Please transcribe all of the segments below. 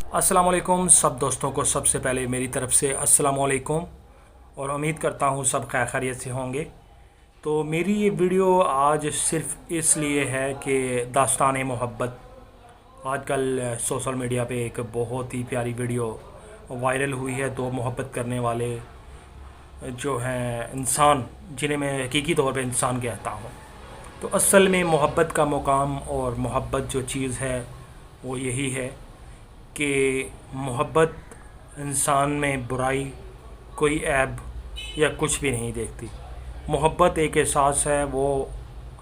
अस्सलाम वालेकुम सब दोस्तों को सबसे पहले मेरी तरफ़ से अस्सलाम वालेकुम और उम्मीद करता हूँ सब खैर खैरियत से होंगे। तो मेरी ये वीडियो आज सिर्फ़ इसलिए है कि दास्तान मोहब्बत आजकल सोशल मीडिया पे एक बहुत ही प्यारी वीडियो वायरल हुई है। दो मोहब्बत करने वाले जो हैं इंसान, जिन्हें मैं हकीकी तौर पे इंसान कहता हूँ। तो असल में मोहब्बत का मुकाम और मोहब्बत जो चीज़ है वो यही है कि मोहब्बत इंसान में बुराई, कोई ऐब या कुछ भी नहीं देखती। मोहब्बत एक एहसास है, वो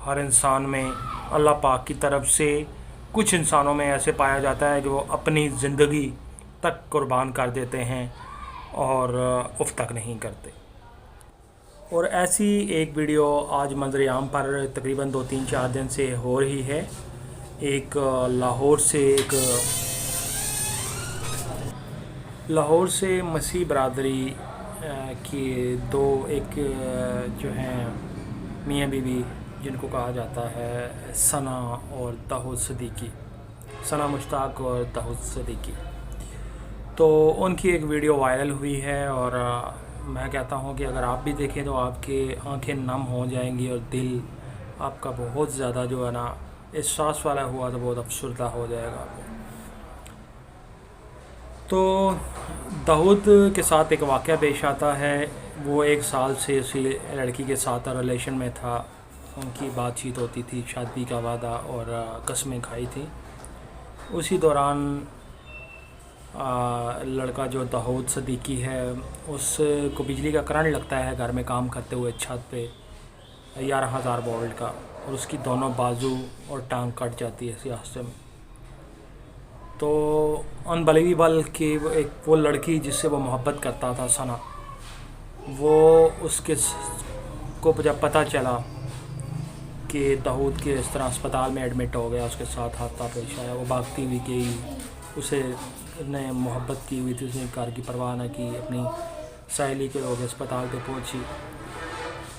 हर इंसान में अल्लाह पाक की तरफ से कुछ इंसानों में ऐसे पाया जाता है कि वो अपनी ज़िंदगी तक कुर्बान कर देते हैं और उफ़ तक नहीं करते। और ऐसी एक वीडियो आज मंज़र-ए-आम पर तकरीबन 2-3-4 दिन से हो रही है। एक लाहौर से मसीह बरादरी की एक जो हैं मियाँ बीवी, जिनको कहा जाता है सना और दाऊद सदीकी, सना मुश्ताक और दाऊद सदीकी। तो उनकी एक वीडियो वायरल हुई है और मैं कहता हूँ कि अगर आप भी देखें तो आपके आंखें नम हो जाएंगी और दिल आपका बहुत ज़्यादा जो है ना एहसास वाला हुआ तो बहुत अफसरदा हो जाएगा। तो दाऊद के साथ एक वाक़या पेश आता है। वो 1 साल से उसी लड़की के साथ रिलेशन में था। उनकी बातचीत होती थी, शादी का वादा और कस्में खाई थी। उसी दौरान लड़का जो दाऊद सदीकी है उसको बिजली का करंट लगता है घर में काम करते हुए छत पे 11,000 वोल्ट का, और उसकी दोनों बाजू और टांग कट जाती है इसी हादसे में। तो अनबिलीवेबल कि वो लड़की जिससे वो मोहब्बत करता था सना, वो उसके को जब पता चला कि दाऊद के इस तरह अस्पताल में एडमिट हो गया, उसके साथ हादसा पेश आया, वो भागती हुई गई। उसे ने मोहब्बत की हुई थी, उसने घर की परवाह न की, अपनी सहेली के लोग अस्पताल पे पहुंची,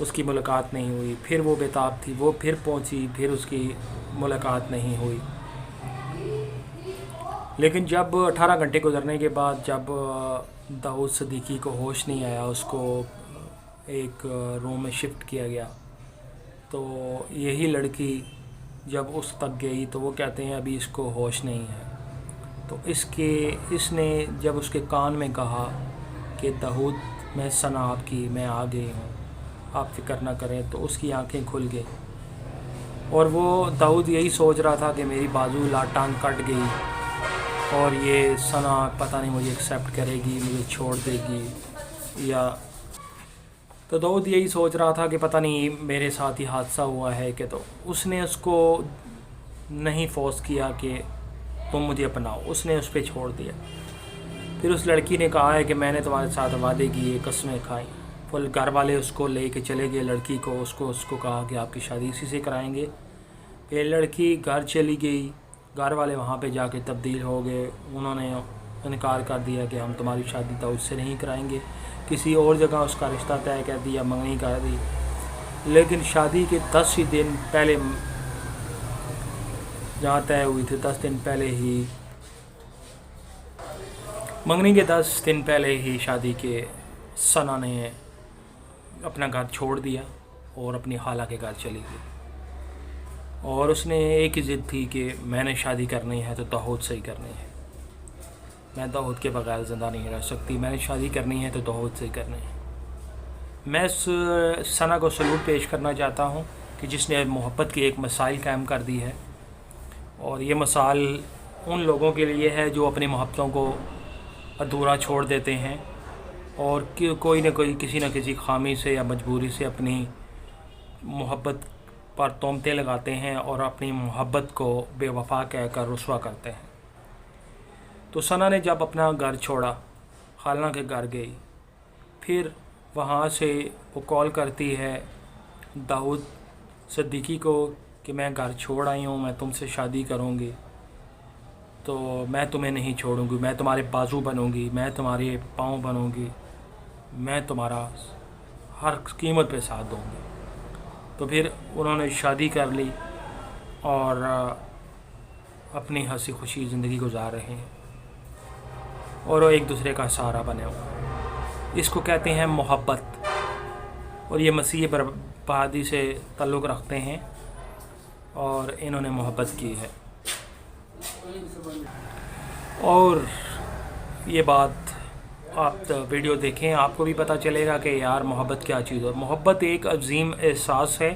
उसकी मुलाकात नहीं हुई। फिर वो बेताब थी, वो फिर पहुंची, फिर उसकी मुलाकात नहीं हुई। लेकिन जब 18 घंटे गुजरने के बाद जब दाऊद सदीकी को होश नहीं आया, उसको एक रूम में शिफ्ट किया गया, तो यही लड़की जब उस तक गई तो वो कहते हैं अभी इसको होश नहीं है। तो इसने जब उसके कान में कहा कि दाऊद, मैं सना आपकी, मैं आ गई हूँ, आप फ़िक्र ना करें, तो उसकी आंखें खुल गई। और वो दाऊद यही सोच रहा था कि मेरी बाजू टांग कट गई और ये सना पता नहीं मुझे एक्सेप्ट करेगी, मुझे छोड़ देगी, या तो दाऊद यही सोच रहा था कि पता नहीं मेरे साथ ही हादसा हुआ है कि। तो उसने उसको नहीं फोर्स किया कि तुम मुझे अपनाओ, उसने उस पर छोड़ दिया। फिर उस लड़की ने कहा है कि मैंने तुम्हारे साथ वादे किए, कस्में खाई। फिर घर वाले उसको ले के चले गए लड़की को, उसको कहा कि आपकी शादी इसी से कराएंगे। फिर लड़की घर चली गई, घर वाले वहाँ पे जाके तब्दील हो गए। उन्होंने इनकार कर दिया कि हम तुम्हारी शादी तो उससे नहीं कराएंगे, किसी और जगह उसका रिश्ता तय कर दिया, मंगनी कर दी। लेकिन शादी के 10 ही दिन पहले, जहाँ तय हुई थी 10 दिन पहले ही, मंगनी के 10 दिन पहले ही शादी के, सना ने अपना घर छोड़ दिया और अपनी खाला के घर चली गई। और उसने एक ही ज़िद थी कि मैंने शादी करनी है तो दाऊद से ही करनी है, मैं दाऊद के बगैर ज़िंदा नहीं रह सकती, मैंने शादी करनी है तो दाऊद से ही करनी है। मैं इस सना को सलूट पेश करना चाहता हूँ कि जिसने मोहब्बत की एक मिसाल कायम कर दी है। और ये मिसाल उन लोगों के लिए है जो अपनी मोहब्बतों को अधूरा छोड़ देते हैं और कोई ना कोई किसी न किसी खामी से या मजबूरी से अपनी मोहब्बत पर तोहमतें लगाते हैं और अपनी मोहब्बत को बेवफा कहकर रुस्वा करते हैं। तो सना ने जब अपना घर छोड़ा, खाला के घर गई, फिर वहाँ से वो कॉल करती है दाऊद सदीकी को कि मैं घर छोड़ आई हूँ, मैं तुमसे शादी करूँगी, तो मैं तुम्हें नहीं छोड़ूँगी, मैं तुम्हारे बाजू बनूँगी, मैं तुम्हारे पाँव बनूँगी, मैं तुम्हारा हर कीमत पे साथ दूँगी। तो फिर उन्होंने शादी कर ली और अपनी हंसी खुशी ज़िंदगी गुजार रहे हैं। اور وہ ایک دوسرے کا سہارا بنے ہو. اس کو کہتے ہیں محبت, اور یہ مسیح بربادی سے تعلق رکھتے ہیں اور انہوں نے محبت کی ہے. اور یہ بات آپ ویڈیو دیکھیں, آپ کو بھی پتہ چلے گا کہ یار محبت کیا چیز ہے. محبت ایک عظیم احساس ہے,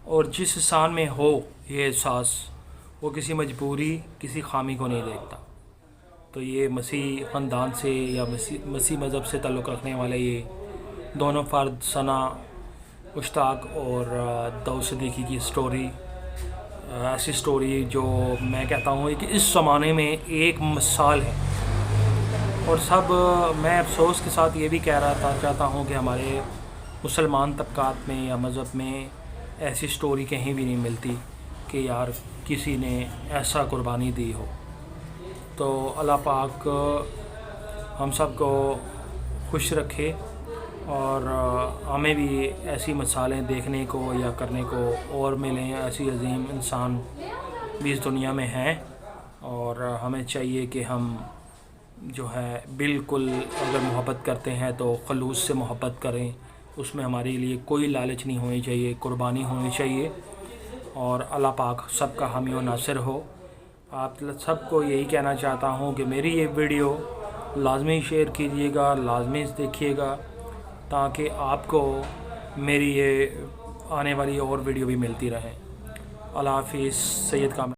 اور جس انسان میں ہو یہ احساس وہ کسی مجبوری, کسی خامی کو نہیں دیکھتا. تو یہ مسیح خاندان سے یا مسیح مذہب سے تعلق رکھنے والے یہ دونوں فرد, ثنا مشتاق اور داؤد صدیقی کی سٹوری ایسی سٹوری جو میں کہتا ہوں کہ اس زمانے میں ایک مثال ہے. اور میں افسوس کے ساتھ یہ بھی چاہتا ہوں کہ ہمارے مسلمان طبقات میں یا مذہب میں ایسی سٹوری کہیں بھی نہیں ملتی کہ یار کسی نے ایسا قربانی دی ہو. تو اللہ پاک ہم سب کو خوش رکھے, اور ہمیں بھی ایسی مثالیں دیکھنے کو یا کرنے کو اور ملیں. ایسی عظیم انسان بھی اس دنیا میں ہیں, اور ہمیں چاہیے کہ ہم جو ہے بالکل اگر محبت کرتے ہیں تو خلوص سے محبت کریں. اس میں ہمارے لیے کوئی لالچ نہیں ہونی چاہیے, قربانی ہونی چاہیے, اور اللہ پاک سب کا حامی و ناصر ہو. آپ سب کو یہی کہنا چاہتا ہوں کہ میری یہ ویڈیو لازمی شیئر کیجیے گا, لازمی دیکھیے گا, تاکہ آپ کو میری یہ آنے والی اور ویڈیو بھی ملتی رہے. اللہ حافظ. سید کامل.